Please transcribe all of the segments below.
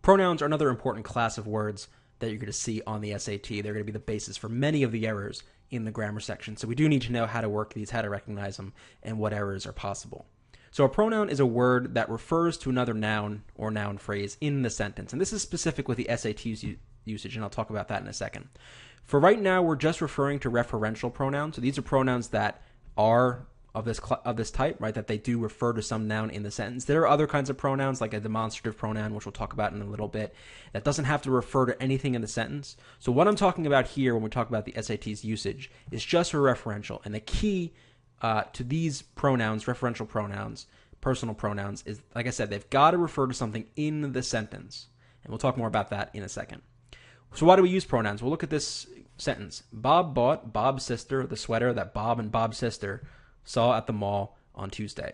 Pronouns are another important class of words that you're going to see on the SAT. They're going to be the basis for many of the errors in the grammar section. So we do need to know how to work these, how to recognize them, and what errors are possible. So a pronoun is a word that refers to another noun or noun phrase in the sentence. And this is specific with the SAT's usage, and I'll talk about that in a second. For right now, we're just referring to referential pronouns. So these are pronouns that are of this type, right? That they do refer to some noun in the sentence. There are other kinds of pronouns, like a demonstrative pronoun, which we'll talk about in a little bit, that doesn't have to refer to anything in the sentence. So what I'm talking about here when we talk about the SAT's usage is just for referential. And the key to these pronouns, referential pronouns, personal pronouns, is, like I said, they've got to refer to something in the sentence. And we'll talk more about that in a second. So why do we use pronouns? We'll look at this sentence. Bob bought Bob's sister the sweater that Bob and Bob's sister saw at the mall on Tuesday.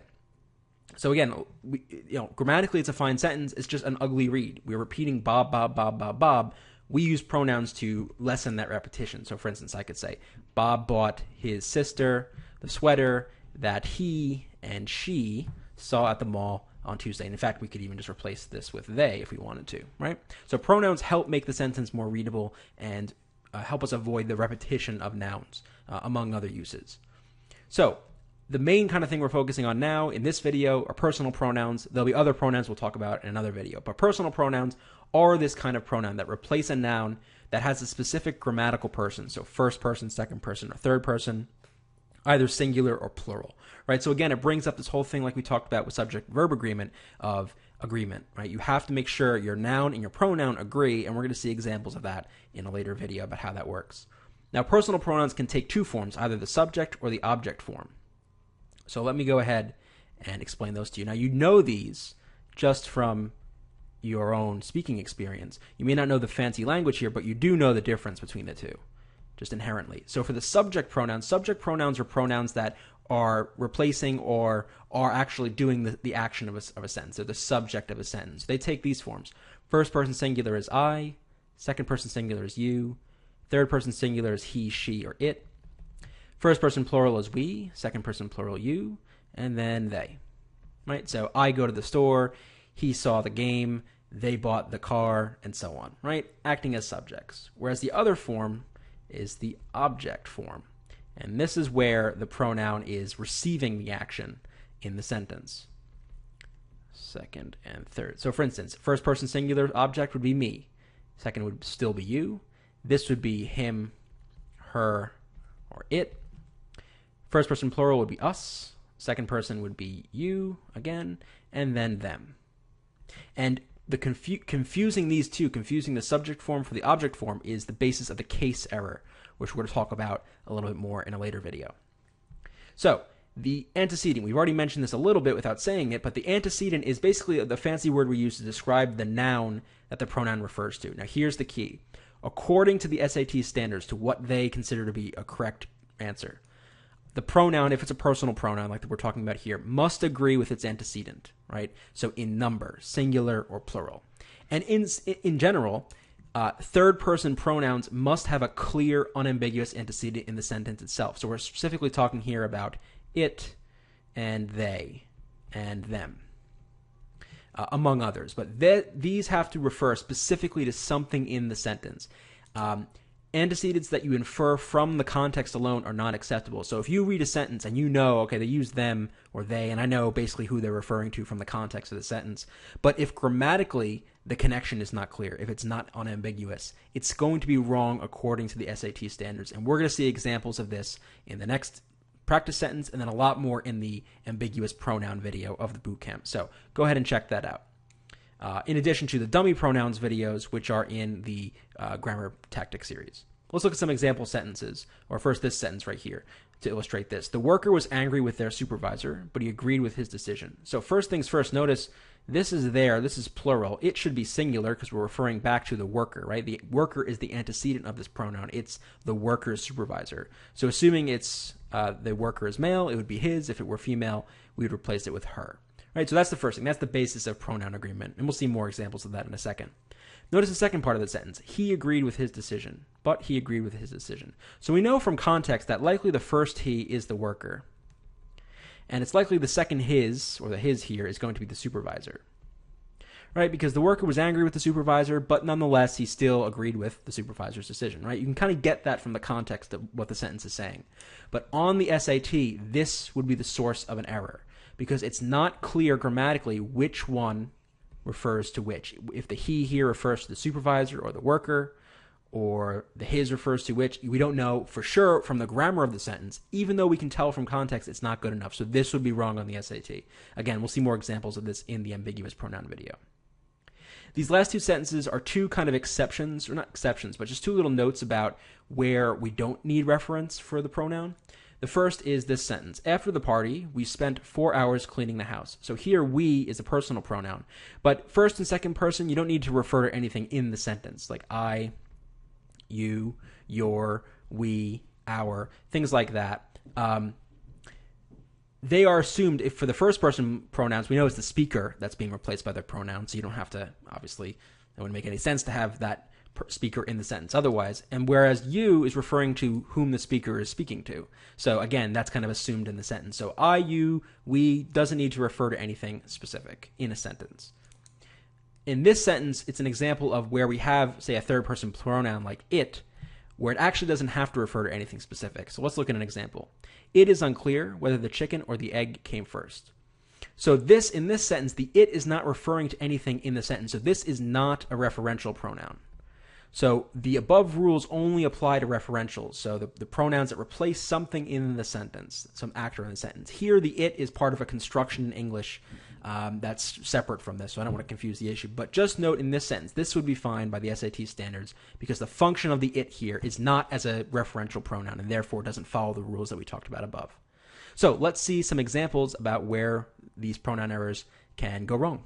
So again, grammatically it's a fine sentence. It's just an ugly read. We're repeating Bob, Bob, Bob, Bob, Bob. We use pronouns to lessen that repetition. So for instance, I could say, Bob bought his sister the sweater that he and she saw at the mall on Tuesday. And in fact, we could even just replace this with they if we wanted to, right? So pronouns help make the sentence more readable and help us avoid the repetition of nouns, among other uses. So the main kind of thing we're focusing on now in this video are personal pronouns. There'll be other pronouns we'll talk about in another video. But personal pronouns are this kind of pronoun that replace a noun that has a specific grammatical person. So first person, second person, or third person, either singular or plural, right? So again, it brings up this whole thing like we talked about with subject-verb agreement of agreement, right? You have to make sure your noun and your pronoun agree, and we're going to see examples of that in a later video about how that works. Now, personal pronouns can take two forms, either the subject or the object form. So let me go ahead and explain those to you. Now, you know these just from your own speaking experience. You may not know the fancy language here, but you do know the difference between the two, just inherently. So for the subject pronouns are pronouns that are replacing or are actually doing the action of a sentence. They're the subject of a sentence. They take these forms. First person singular is I. Second person singular is you. Third person singular is he, she, or it. First person plural is we. Second person plural, you. And then they. Right? So I go to the store. He saw the game. They bought the car, and so on. Right? Acting as subjects. Whereas the other form is the object form. And this is where the pronoun is receiving the action in the sentence. Second and third. So for instance, first person singular object would be me. Second would still be you. This would be him, her, or it. First person plural would be us. Second person would be you again, and then them. And the confusing these two, confusing the subject form for the object form, is the basis of the case error, which we're going to talk about a little bit more in a later video. So the antecedent, we've already mentioned this a little bit without saying it, but the antecedent is basically the fancy word we use to describe the noun that the pronoun refers to. Now here's the key. According to the SAT standards, to what they consider to be a correct answer, the pronoun, if it's a personal pronoun like we're talking about here, must agree with its antecedent, right? So in number, singular or plural. And in general, third-person pronouns must have a clear, unambiguous antecedent in the sentence itself. So we're specifically talking here about it and they and them, among others. But these have to refer specifically to something in the sentence. Antecedents that you infer from the context alone are not acceptable. So if you read a sentence and you know, okay, they use them or they, and I know basically who they're referring to from the context of the sentence, but if grammatically the connection is not clear, if it's not unambiguous, it's going to be wrong according to the SAT standards. And we're going to see examples of this in the next practice sentence and then a lot more in the ambiguous pronoun video of the bootcamp. So go ahead and check that out. In addition to the dummy pronouns videos, which are in the grammar tactics series. Let's look at some example sentences, or first this sentence right here to illustrate this. The worker was angry with their supervisor, but he agreed with his decision. So first things first, notice this is this is plural. It should be singular because we're referring back to the worker, right? The worker is the antecedent of this pronoun. It's the worker's supervisor. So assuming it's the worker is male, it would be his. If it were female, we would replace it with her. Right, so that's the first thing. That's the basis of pronoun agreement. And we'll see more examples of that in a second. Notice the second part of the sentence. He agreed with his decision, but he agreed with his decision. So we know from context that likely the first he is the worker. And it's likely the second his, or the his here, is going to be the supervisor. right? Because the worker was angry with the supervisor, but nonetheless, he still agreed with the supervisor's decision, right? You can kind of get that from the context of what the sentence is saying. But on the SAT, this would be the source of an error because it's not clear grammatically which one refers to which. If the he here refers to the supervisor or the worker, or the his refers to which, we don't know for sure from the grammar of the sentence, even though we can tell from context it's not good enough. So this would be wrong on the SAT. Again, we'll see more examples of this in the ambiguous pronoun video. These last two sentences are two kind of exceptions, or not exceptions, but just two little notes about where we don't need reference for the pronoun. The first is this sentence. After the party, we spent 4 hours cleaning the house. So here, we is a personal pronoun. But first and second person, you don't need to refer to anything in the sentence, like I, you, your, we, our, things like that. They are assumed, if for the first person pronouns, we know it's the speaker that's being replaced by the pronoun, so you don't have to, obviously, it wouldn't make any sense to have that speaker in the sentence otherwise. And whereas you is referring to whom the speaker is speaking to. So again, that's kind of assumed in the sentence. So I, you, we doesn't need to refer to anything specific in a sentence. In this sentence, it's an example of where we have, say, a third-person pronoun like it, where it actually doesn't have to refer to anything specific. So let's look at an example. It is unclear whether the chicken or the egg came first. So in this sentence, the it is not referring to anything in the sentence. So this is not a referential pronoun. So the above rules only apply to referentials. So the pronouns that replace something in the sentence, some actor in the sentence. Here, the it is part of a construction in English that's separate from this, so I don't want to confuse the issue. But just note in this sentence, this would be fine by the SAT standards because the function of the it here is not as a referential pronoun and therefore doesn't follow the rules that we talked about above. So let's see some examples about where these pronoun errors can go wrong.